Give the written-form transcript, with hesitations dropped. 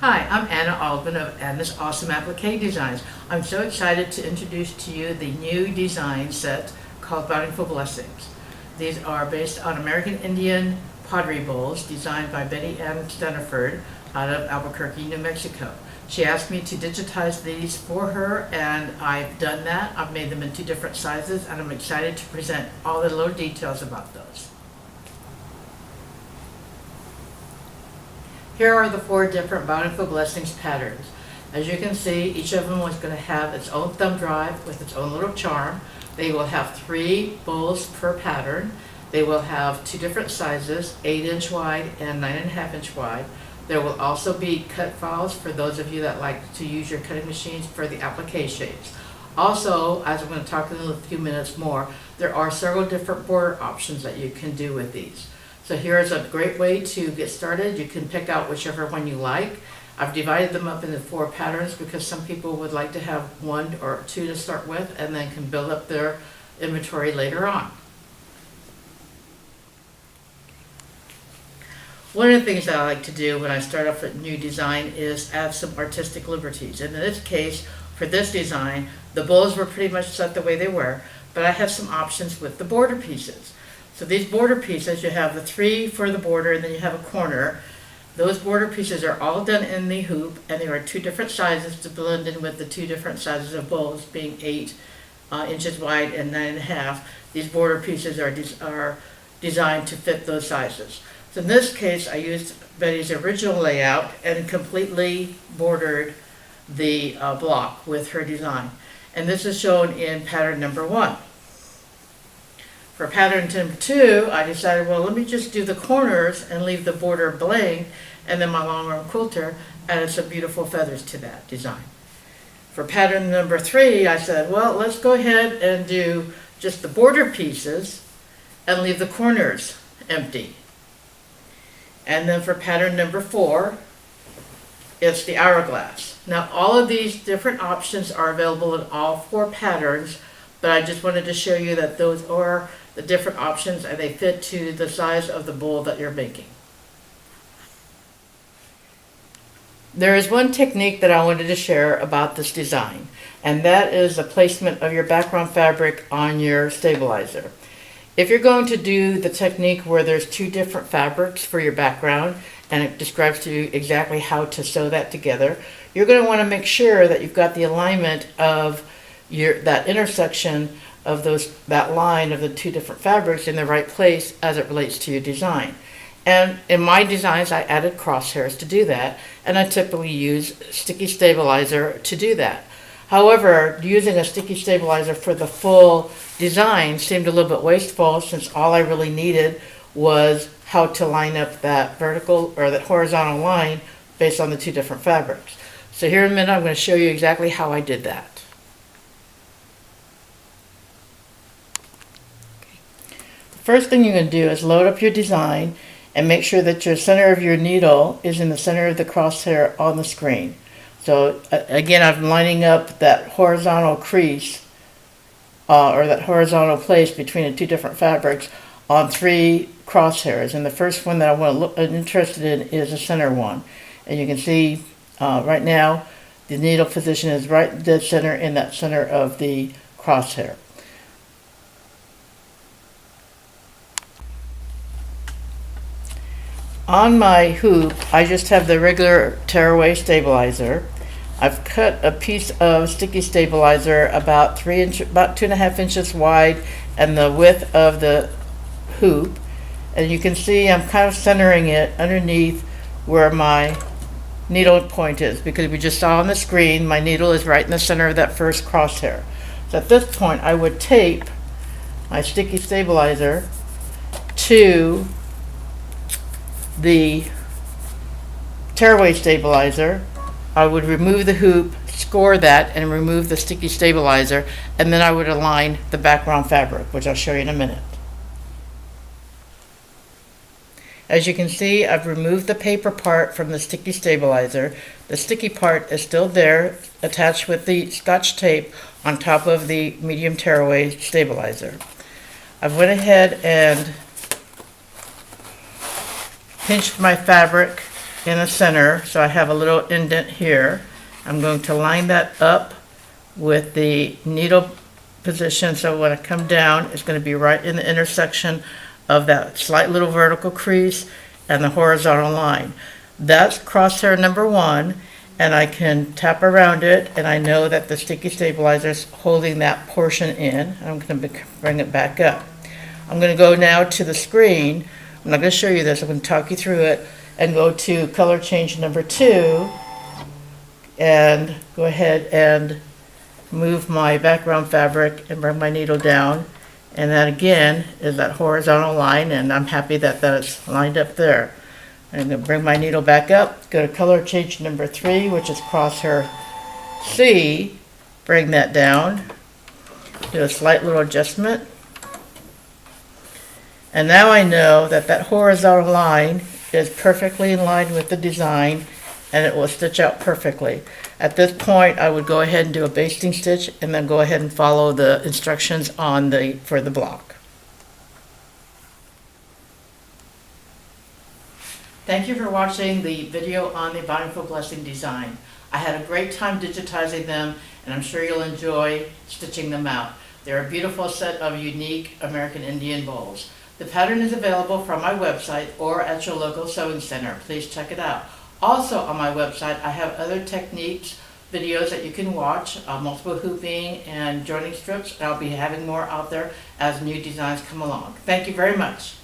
Hi, I'm Anna Albin of Anna's Awesome Applique Designs. I'm so excited to introduce to you the new design set called Bountiful Blessings. These are based on American Indian pottery bowls designed by Betty Ann Steniford out of Albuquerque, New Mexico. She asked me to digitize these for her, and I've done that. I've made them in 2 different sizes, and I'm excited to present all the little details about those. Here are the 4 different Bountiful Blessings patterns. As you can see, each of them is going to have its own thumb drive with its own little charm. They will have 3 bowls per pattern. They will have 2 different sizes, 8-inch wide and 9.5-inch wide. There will also be cut files for those of you that like to use your cutting machines for the applique shapes. Also, as I'm going to talk in a few minutes more, there are several different border options that you can do with these. So here's a great way to get started. You can pick out whichever one you like. I've divided them up into 4 patterns because some people would like to have 1 or 2 to start with and then can build up their inventory later on. One of the things that I like to do when I start off a new design is add some artistic liberties. And in this case, for this design, the bowls were pretty much set the way they were, but I have some options with the border pieces. So these border pieces, you have the 3 for the border and then you have a corner. Those border pieces are all done in the hoop, and there are 2 different sizes to blend in with the 2 different sizes of bowls, being 8 inches wide and 9.5. These border pieces are designed to fit those sizes. So in this case, I used Betty's original layout and completely bordered the block with her design. And this is shown in pattern number 1. For pattern number 2, I decided, well, let me just do the corners and leave the border blank, and then my long arm quilter added some beautiful feathers to that design. For pattern number 3, I said, well, let's go ahead and do just the border pieces and leave the corners empty. And then for pattern number 4, it's the hourglass. Now, all of these different options are available in all 4 patterns, but I just wanted to show you that those are the different options and they fit to the size of the bowl that you're making. There is one technique that I wanted to share about this design, and that is the placement of your background fabric on your stabilizer. If you're going to do the technique where there's 2 different fabrics for your background, and it describes to you exactly how to sew that together, you're going to want to make sure that you've got the alignment of that intersection of that line of the 2 different fabrics in the right place as it relates to your design. And in my designs, I added crosshairs to do that, and I typically use sticky stabilizer to do that. However, using a sticky stabilizer for the full design seemed a little bit wasteful, since all I really needed was how to line up that vertical or that horizontal line based on the 2 different fabrics. So here in a minute, I'm going to show you exactly how I did that. First thing you're going to do is load up your design and make sure that your center of your needle is in the center of the crosshair on the screen. So again, I'm lining up that horizontal crease or that horizontal place between the 2 different fabrics on 3 crosshairs. And the first one that I'm interested in is the center one. And you can see right now the needle position is right dead center in that center of the crosshair. On my hoop, I just have the regular tearaway stabilizer. I've cut a piece of sticky stabilizer about 2.5 inches wide and the width of the hoop. And you can see I'm kind of centering it underneath where my needle point is, because we just saw on the screen my needle is right in the center of that first crosshair. So at this point, I would tape my sticky stabilizer to the tearaway stabilizer. I would remove the hoop, score that, and remove the sticky stabilizer, and then I would align the background fabric, which I'll show you in a minute. As you can see, I've removed the paper part from the sticky stabilizer. The sticky part is still there, attached with the Scotch tape on top of the medium tearaway stabilizer. I've went ahead and pinched my fabric in the center, so I have a little indent here. I'm going to line that up with the needle position, so when I come down, it's going to be right in the intersection of that slight little vertical crease and the horizontal line. That's crosshair number 1, and I can tap around it, and I know that the sticky stabilizer is holding that portion in. I'm going to bring it back up. I'm going to go now to the screen. I'm not going to show you this, I'm going to talk you through it, and go to color change number 2, and go ahead and move my background fabric and bring my needle down. And that again is that horizontal line, and I'm happy that that's lined up there. I'm going to bring my needle back up, go to color change number 3, which is crosshair C, bring that down, do a slight little adjustment. And now I know that that horizontal line is perfectly in line with the design, and it will stitch out perfectly. At this point, I would go ahead and do a basting stitch and then go ahead and follow the instructions for the block. Thank you for watching the video on the Bountiful Blessing design. I had a great time digitizing them, and I'm sure you'll enjoy stitching them out. They're a beautiful set of unique American Indian bowls. The pattern is available from my website or at your local sewing center. Please check it out. Also on my website, I have other techniques, videos that you can watch, multiple hooping and joining strips, and I'll be having more out there as new designs come along. Thank you very much.